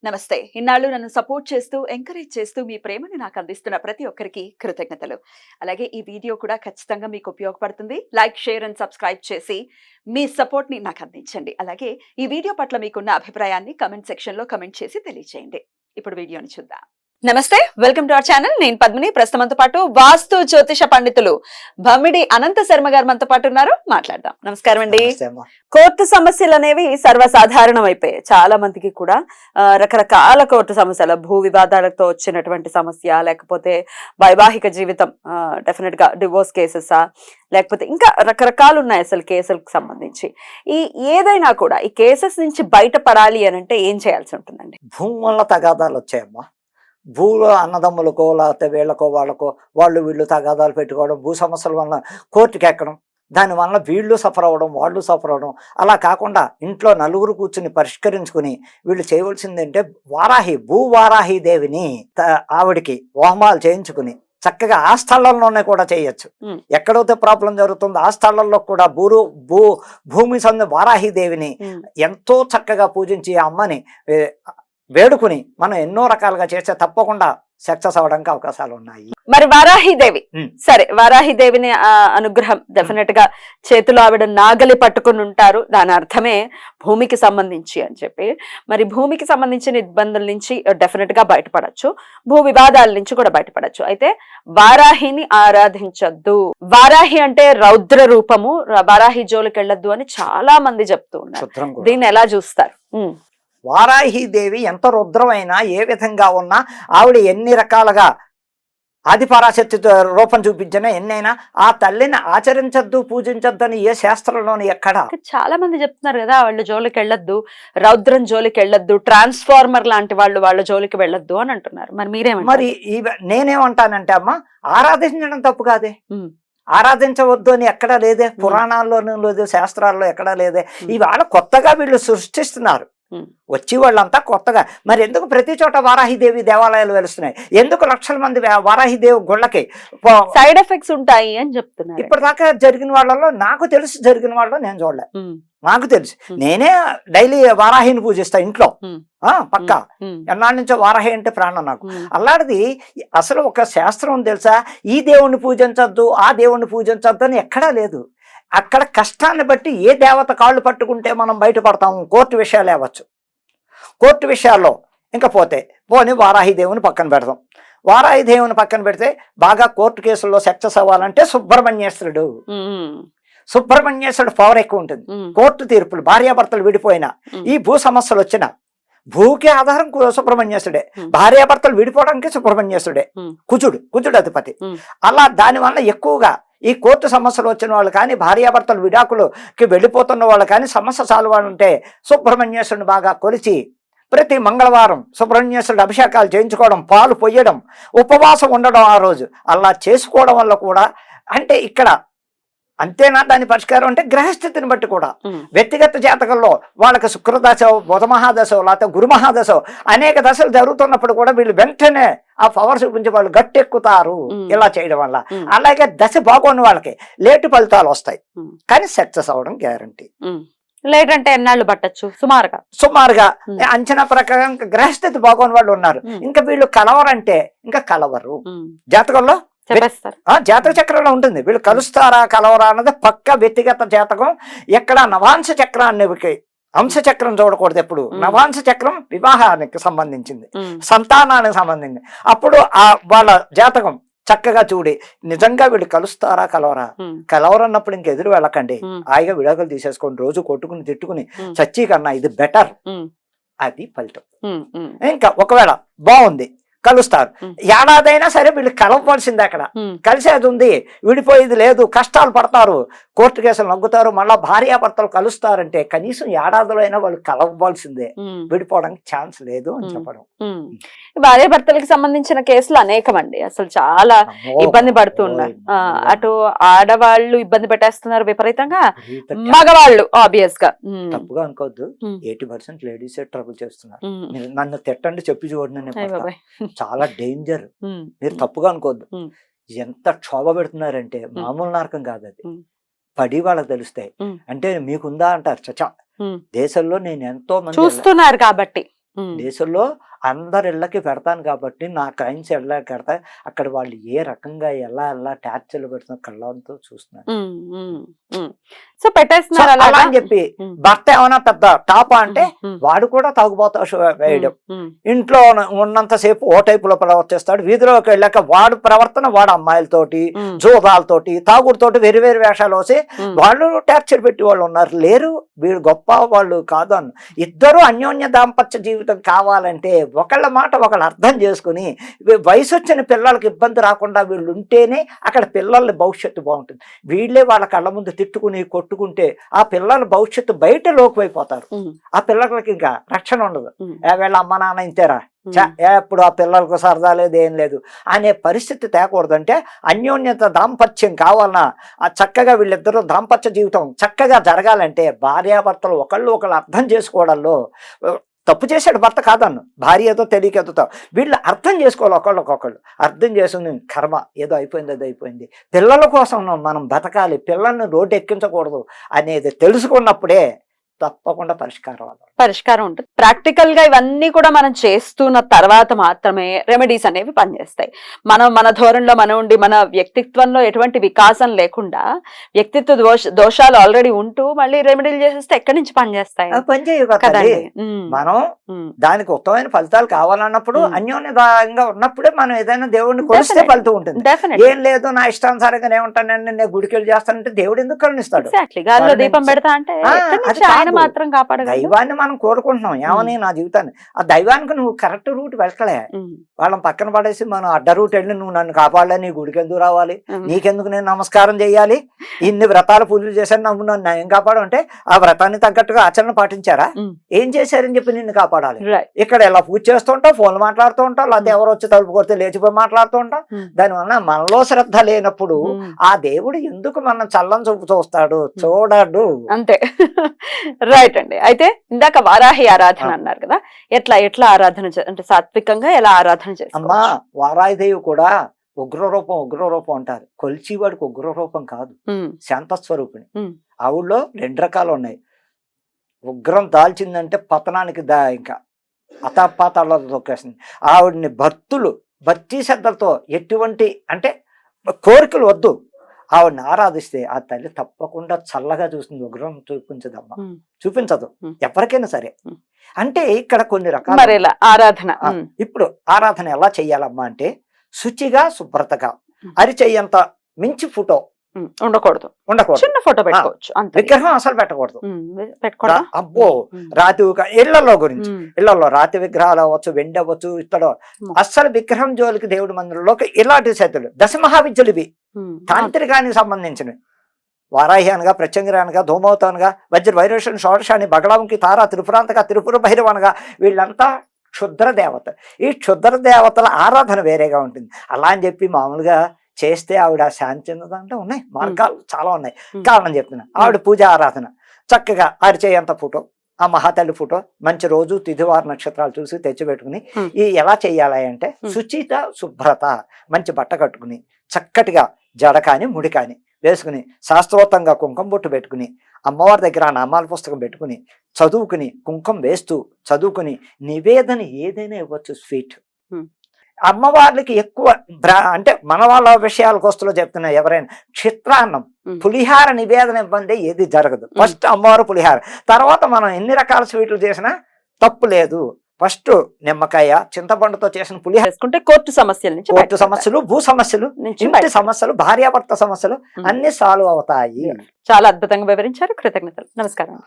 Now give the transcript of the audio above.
నమస్తే. ఇన్నాళ్ళు నన్ను సపోర్ట్ చేస్తూ, ఎంకరేజ్ చేస్తూ మీ ప్రేమని నాకు అందిస్తున్న ప్రతి ఒక్కరికి కృతజ్ఞతలు. అలాగే ఈ వీడియో కూడా ఖచ్చితంగా మీకు ఉపయోగపడుతుంది. లైక్, షేర్ అండ్ సబ్స్క్రైబ్ చేసి మీ సపోర్ట్‌ని నాకు అందించండి. అలాగే ఈ వీడియో పట్ల మీకున్న అభిప్రాయాన్ని కామెంట్ సెక్షన్‌లో కామెంట్ చేసి తెలియజేయండి. ఇప్పుడు వీడియోని చూద్దాం. నమస్తే, వెల్కమ్ టు అవర్ ఛానల్. నేను పద్మిని. ప్రస్తుతంతో పాటు వాస్తు జ్యోతిష పండితులు భమిడి అనంత శర్మ గారు మనతో పాటు ఉన్నారు. మాట్లాడదాం. నమస్కారం అండి. కోర్టు సమస్యలు అనేవి సర్వసాధారణం అయిపోయాయి చాలా మందికి కూడా. రకరకాల కోర్టు సమస్యలు, భూ వివాదాలతో వచ్చినటువంటి సమస్య, లేకపోతే వైవాహిక జీవితం, డెఫినెట్ గా డివోర్స్ కేసెసా, లేకపోతే ఇంకా రకరకాలు ఉన్నాయి అసలు కేసులకు సంబంధించి. ఈ ఏదైనా కూడా ఈ కేసెస్ నుంచి బయటపడాలి అని అంటే ఏం చేయాల్సి ఉంటుందండి? భూముల తగాదాలు వచ్చాయమ్మా. భూలో అన్నదమ్ములకో లేకపోతే వీళ్ళకో వాళ్ళకో వాళ్ళు వీళ్ళు తగాదాలు పెట్టుకోవడం, భూ సమస్యల వల్ల కోర్టుకి ఎక్కడం, దానివల్ల వీళ్ళు సఫర్ అవ్వడం, వాళ్ళు సఫర్ అవ్వడం. అలా కాకుండా ఇంట్లో నలుగురు కూర్చుని పరిష్కరించుకుని వీళ్ళు చేయవలసింది అంటే భూవారాహి దేవిని ఆవిడికి హోమాలు చేయించుకుని చక్కగా ఆ స్థలంలోనే కూడా చేయొచ్చు. ఎక్కడైతే ప్రాబ్లం జరుగుతుందో ఆ స్థలంలో కూడా భూమి సంద వారాహి దేవిని ఎంతో చక్కగా పూజించి ఆ అమ్మని వేడుకుని మనం ఎన్నో రకాలుగా చేస్తే తప్పకుండా సక్సెస్ అవడానికి అవకాశాలు ఉన్నాయి. మరి వారాహిదేవి, సరే, వారాహిదేవిని అనుగ్రహం డెఫినెట్ గా చేతిలో ఆవిడ నాగలి పట్టుకుని ఉంటారు. దాని అర్థమే భూమికి సంబంధించి అని చెప్పి. మరి భూమికి సంబంధించిన ఇబ్బందుల నుంచి డెఫినెట్ గా బయటపడచ్చు, భూ వివాదాల నుంచి కూడా బయటపడచ్చు. అయితే వారాహిని ఆరాధించొద్దు. వారాహి అంటే రౌద్ర రూపము, వారాహి జోలికి వెళ్ళొద్దు అని చాలా మంది చెప్తూ ఉన్నారు. దీన్ని ఎలా చూస్తారు? వారాహిదేవి ఎంత రుద్రమైనా, ఏ విధంగా ఉన్నా, ఆవిడ ఎన్ని రకాలుగా ఆదిపరాశక్తి రూపం చూపించినా ఎన్నైనా ఆ తల్లిని ఆచరించద్దు, పూజించద్దు అని ఏ శాస్త్రంలోని ఎక్కడ. చాలా మంది చెప్తున్నారు కదా, వాళ్ళ జోలికి వెళ్ళొద్దు, రౌద్రం జోలికి వెళ్ళొద్దు, ట్రాన్స్ఫార్మర్ లాంటి వాళ్ళ జోలికి వెళ్ళొద్దు అని అంటున్నారు. మరి మీరేమంటారు? మరి నేనేమంటానంటే అమ్మా, ఆరాధించడం తప్పు కాదే, ఆరాధించవద్దు అని ఎక్కడా లేదే, పురాణాల్లోనూ లేదు, శాస్త్రాల్లో ఎక్కడా లేదే. ఇవాళ కొత్తగా వీళ్ళు సృష్టిస్తున్నారు. వచ్చి వాళ్ళంతా కొత్తగా. మరి ఎందుకు ప్రతి చోట వారాహిదేవి దేవాలయాలు వెలుస్తున్నాయి? ఎందుకు లక్షల మంది వారాహిదేవి గుళ్ళకి సైడ్ ఎఫెక్ట్స్ ఉంటాయి అని చెప్తున్నారు. ఇప్పటిదాకా జరిగిన వాళ్ళలో నాకు తెలిసి జరిగిన వాళ్ళలో నేను చూడలే. నాకు తెలిసి నేనే డైలీ వారాహిని పూజిస్తా ఇంట్లో, పక్కా. ఎన్నాళ్ళ నుంచో వారాహి అంటే ప్రాణం నాకు. అలాంటిది అసలు ఒక శాస్త్రం తెలుసా, ఈ దేవుణ్ణి పూజించద్దు, ఆ దేవుణ్ణి పూజించద్దు అని ఎక్కడా లేదు. అక్కడ కష్టాన్ని బట్టి ఏ దేవత కాళ్ళు పట్టుకుంటే మనం బయటపడతాము. కోర్టు విషయాలు అవ్వచ్చు, కోర్టు విషయాల్లో ఇంకా పోని వారాహి దేవుని పక్కన పెడతాం. వారాహి దేవుని పక్కన పెడితే బాగా కోర్టు కేసుల్లో సక్సెస్ అవ్వాలంటే సుబ్రహ్మణ్యేశ్వరుడు పవర్ ఎక్కువ ఉంటుంది. కోర్టు తీర్పులు, భార్యాభర్తలు విడిపోయినా, ఈ భూ సమస్యలు వచ్చిన, భూకి ఆధారం సుబ్రహ్మణ్యేశ్వరుడే, భార్యాభర్తలు విడిపోవడానికి సుబ్రహ్మణ్యేశ్వరుడే, కుజుడు అధిపతి. అలా దానివల్ల ఎక్కువగా ఈ కోర్టు సమస్యలు వచ్చిన వాళ్ళు కానీ, భార్యాభర్తలు విడాకులకి వెళ్ళిపోతున్న వాళ్ళు కానీ, సమస్య సాల్వ్ ఉంటే సుబ్రహ్మణ్యేశ్వరుని బాగా కొలిచి ప్రతి మంగళవారం సుబ్రహ్మణ్యేశ్వరుడు అభిషేకాలు చేయించుకోవడం, పాలు పొయ్యడం, ఉపవాసం ఉండడం ఆ రోజు. అలా చేసుకోవడం వల్ల కూడా అంటే ఇక్కడ అంతేనా దాని పరిష్కారం అంటే గ్రహస్థితిని బట్టి కూడా. వ్యక్తిగత జాతకంలో వాళ్ళకి శుక్రదశ, బుధమహాదశ, లేకపోతే గురుమహాదశ అనేక దశలు జరుగుతున్నప్పుడు కూడా వీళ్ళు వెంటనే ఆ పవర్ చూపించి వాళ్ళు గట్టెక్కుతారు ఇలా చేయడం వల్ల. అలాగే దశ బాగున్న వాళ్ళకి లేటు ఫలితాలు వస్తాయి, కానీ సక్సెస్ అవ్వడం గ్యారంటీ. లేట్ అంటే ఎన్నాళ్ళు పట్టచ్చు? సుమారుగా అంచనా ప్రకారం గ్రహస్థితి బాగున్న వాళ్ళు ఉన్నారు. ఇంకా వీళ్ళు కలవరంటే ఇంకా కలవరు. జాతకంలో జాతక చక్రంలో ఉంటుంది. వీళ్ళు కలుస్తారా కలవరా అన్నది పక్క వ్యక్తిగత జాతకం. ఎక్కడ నవాంశ చక్రాన్ని, అంశ చక్రం చూడకూడదు ఎప్పుడు. నవాంశ చక్రం వివాహానికి సంబంధించింది, సంతానానికి సంబంధించింది. అప్పుడు ఆ వాళ్ళ జాతకం చక్కగా చూడి నిజంగా వీళ్ళు కలుస్తారా కలవరన్నప్పుడు ఇంక ఎదురు వెళ్ళకండి, హాయిగా విడాకులు తీసేసుకోండి, రోజు కొట్టుకుని తిట్టుకుని చచ్చి కన్నా ఇది బెటర్. అది ఫలితం. ఇంకా ఒకవేళ బాగుంది కలుస్తారు, ఏడాదైనా సరే వీళ్ళు కలవవలసిందే. అక్కడ కలిసేది ఉంది, విడిపోయేది లేదు, కష్టాలు పడతారు, కోర్టు కేసులు నగ్గుతారు, మళ్ళా భార్యాభర్తలు కలుస్తారంటే కనీసం ఏడాదిలో అయినా వాళ్ళు కలవవలసిందే, విడిపోవడానికి ఛాన్స్ లేదు అని చెప్పడం. భార్యాభర్తలకు సంబంధించిన కేసులు అనేకం అండి, అసలు చాలా ఇబ్బంది పడుతున్నారు. అటు ఆడవాళ్ళు ఇబ్బంది పెట్టేస్తున్నారు విపరీతంగా, మగవాళ్ళు ఆబ్వియస్ గా. తప్పుగా అనుకోవద్దు, 80% లేడీస్ ట్రబుల్ చేస్తున్నారు. నన్ను తిట్టండి, చెప్పి చూడండి, చాలా డేంజర్. మీరు తప్పుగా అనుకోవద్దు. ఎంత క్షోభ పెడుతున్నారంటే మామూలు నరకం కాదు అది. పడి వాళ్ళకి తెలుస్తాయి. అంటే మీకుందా అంటారు. చచ్చా, దేశంలో నేను ఎంతో మంది చూస్తున్నారు కాబట్టి దేశంలో అందరి ఇళ్ళకి పెడతాను కాబట్టి నా క్రైమ్స్ ఇళ్ళకి పెడతా అక్కడ వాళ్ళు ఏ రకంగా ఎలా టార్చర్లు పెడుతున్న కళ్ళంతో చూస్తున్నారు. సో పెట్టేస్తున్నారు అలా అని చెప్పి భర్త ఏమైనా పెద్ద టాపా అంటే వాడు కూడా తాగుబోతా వేయడం, ఇంట్లో ఉన్నంతసేపు ఓ టైపులో ప్రవర్తిస్తాడు, వీధిలోకి వెళ్ళాక వాడు ప్రవర్తన వాడు అమ్మాయిలతోటి జోదాలతోటి తాగుడుతోటి వేరు వేరు వేషాలు వేసి వాళ్ళు టార్చర్ పెట్టి వాళ్ళు ఉన్నారు. లేరు వీడు గొప్ప వాళ్ళు కాదు అన్న. ఇద్దరు అన్యోన్య దాంపత్య జీవితం కావాలంటే ఒకళ్ళ మాట ఒకళ్ళు అర్థం చేసుకుని వయసు వచ్చిన పిల్లలకి ఇబ్బంది రాకుండా వీళ్ళు ఉంటేనే అక్కడ పిల్లల భవిష్యత్తు బాగుంటుంది. వీళ్ళే వాళ్ళ కళ్ళ ముందు తిట్టుకుని కొట్టుకుంటే ఆ పిల్లల భవిష్యత్తు బయట లోకువైపోతారు. ఆ పిల్లలకి ఇంకా రక్షణ ఉండదు. వీళ్ళ అమ్మ నాన్న ఇంతేరా ఎప్పుడు ఆ పిల్లలకు సరదా లేదు ఏం లేదు అనే పరిస్థితి తేకూడదంటే అన్యోన్యత దాంపత్యం కావాలన్నా ఆ చక్కగా వీళ్ళిద్దరూ దాంపత్య జీవితం చక్కగా జరగాలంటే భార్యాభర్తలు ఒకళ్ళు అర్థం చేసుకోవడంలో తప్పు చేశాడు భర్త కాదన్ను, భార్య ఏదో తెలియక ఎదుగుతాం, వీళ్ళు అర్థం చేసుకోవాలి ఒకళ్ళకొకళ్ళు అర్థం చేసుకుని కర్మ ఏదో అయిపోయింది అది అయిపోయింది, పిల్లల కోసం మనం బతకాలి, పిల్లల్ని రోడ్డు ఎక్కించకూడదు అనేది తెలుసుకున్నప్పుడే తప్పకుండా పరిష్కారం ఉంటుంది. ప్రాక్టికల్ గా ఇవన్నీ కూడా మనం చేస్తున్న తర్వాత మాత్రమే రెమెడీస్ అనేవి పనిచేస్తాయి. మన ధోరణిలో మనం ఉండి మన వ్యక్తిత్వంలో ఎటువంటి వికాసం లేకుండా వ్యక్తిత్వ దోషాలు ఆల్రెడీ ఉంటూ మళ్ళీ రెమెడీలు చేసేస్తే ఎక్కడి నుంచి పనిచేస్తాయి? పనిచేయకదండి. మనం దానికి ఉత్తమైన ఫలితాలు కావాలన్నప్పుడు అన్యోన్యంగా ఉన్నప్పుడే మనం ఏదైనా దేవుడిని కొలిస్తే ఫలితం ఉంటుంది. ఏం లేదు నా ఇష్టానుసారంగా ఏముంటానండి నేను గుడికి వెళ్ళి చేస్తానంటే దేవుడు ఎందుకు కరుణిస్తాడు? గాల్లో దీపం పెడతా అంటే మాత్రం కాపాడగలడు. దైవాన్ని మనం కోరుకుంటున్నాం ఏమని నా జీవితాన్ని, ఆ దైవానికి నువ్వు కరెక్ట్ రూట్ వెళ్ళలే, వాళ్ళని పక్కన పడేసి మనం అడ్డ రూట్ వెళ్ళి నువ్వు నన్ను కాపాడలే, నీ గుడికి ఎందుకు రావాలి, నీకెందుకు నేను నమస్కారం చేయాలి, ఇన్ని వ్రతాలు పూజలు చేశాను నన్ను నన్ను ఏం కాపాడు అంటే ఆ వ్రతాన్ని తగ్గట్టుగా ఆచరణ పాటించారా, ఏం చేశారని చెప్పి నిన్ను కాపాడాలి. ఇక్కడ ఇలా పూజ చేస్తుంటావు, ఫోన్లు మాట్లాడుతూ ఉంటావు, లేకపోతే ఎవరు వచ్చి తలుపు కొడితే లేచిపోయి మాట్లాడుతూ ఉంటాం. దానివల్ల మనలో శ్రద్ధ లేనప్పుడు ఆ దేవుడు ఎందుకు మనం చల్లని చూపు చూస్తాడు? చూడడు. అంతే. రైట్ అండి. అయితే ఇందాక వారాహి ఆరాధన అన్నారు కదా, ఎట్లా ఆరాధన అంటే సాత్వికంగా ఎలా ఆరాధన చేస్తాం? అమ్మా వారాహిదేవి కూడా ఉగ్రరూపం అంటారు. కొలిచివాడికి ఉగ్రరూపం కాదు, శాంతస్వరూపిణి. ఆవిడలో 2 రకాలు ఉన్నాయి. ఉగ్రం దాల్చిందంటే పతనానికి ఇంకా అతపాతాళాలు తొక్కేస్తుంది. ఆవిడని భక్తి శ్రద్ధలతో ఎటువంటి అంటే కోరికలు వద్దు, ఆవిడని ఆరాధిస్తే ఆ తల్లి తప్పకుండా చల్లగా చూస్తుంది. ఉగ్రం చూపించదు ఎవరికైనా సరే. అంటే ఇక్కడ కొన్ని రకాల ఆరాధన. ఇప్పుడు ఆరాధన ఎలా చెయ్యాలమ్మా అంటే శుచిగా శుభ్రతగా, అరిచెయ్యంత మించి ఫోటో ఉండకూడదు, చిన్న ఫోటో పెట్టుకోవచ్చు, విగ్రహం అసలు పెట్టకూడదు. అబ్బో రాతి ఇళ్లలో రాతి విగ్రహాలు అవ్వచ్చు, వెండి అవ్వచ్చు, ఇత్తడు అస్సలు విగ్రహం జోలికి దేవుడి మందిరంలోకి ఇలాంటి చేతులు దశమహావిద్యలు ఇవి తాంత్రికానికి సంబంధించినవి. వారాహి అనగా, ప్రత్యంగిరి అనగా, ధూమవతి అనగా, వజ్ర వైరేషన్ షోడశాని, బగళాముఖి, తార, త్రిపురాంతక, త్రిపుర భైరవ అనగా వీళ్ళంతా క్షుద్ర దేవత. ఈ క్షుద్ర దేవతల ఆరాధన వేరేగా ఉంటుంది. అలా అని చెప్పి మామూలుగా చేస్తే ఆవిడ శాంతి చెందదంటే ఉన్నాయి మార్గాలు చాలా ఉన్నాయి. కారణం చెప్తున్నా, ఆవిడ పూజ ఆరాధన చక్కగా అరిచేయంత ఫోటో, ఆ మహాతల్లి ఫోటో మంచి రోజు తిథివార నక్షత్రాలు చూసి తెచ్చిపెట్టుకుని ఈ ఎలా చెయ్యాలి అంటే శుచిత శుభ్రత, మంచి బట్ట కట్టుకుని చక్కటిగా జడ కాని ముడి కాని వేసుకుని శాస్త్రోత్తంగా కుంకుమ బొట్టు పెట్టుకుని అమ్మవారి దగ్గర ఆ నామాల పుస్తకం పెట్టుకుని చదువుకుని కుంకుమ వేస్తూ చదువుకుని నివేదన ఏదైనా ఇవ్వచ్చు. స్వీట్ అమ్మవార్లకి ఎక్కువ అంటే మన వాళ్ళ విషయాలకు వస్తులో చెప్తున్నా, ఎవరైనా చిత్రాన్నం పులిహార నివేదన ఇవ్వండి ఏది జరగదు. ఫస్ట్ అమ్మవారు పులిహార, తర్వాత మనం ఎన్ని రకాల స్వీట్లు చేసినా తప్పు లేదు. ఫస్ట్ నిమ్మకాయ చింతపండుతో చేసిన పులిహార చేసుకుంటే కోర్టు సమస్యలు, భూ సమస్యలు, ఇంటి సమస్యలు, భార్యాభర్త సమస్యలు అన్ని సాల్వ్ అవుతాయి. చాలా అద్భుతంగా వివరించారు. కృతజ్ఞతలు. నమస్కారం.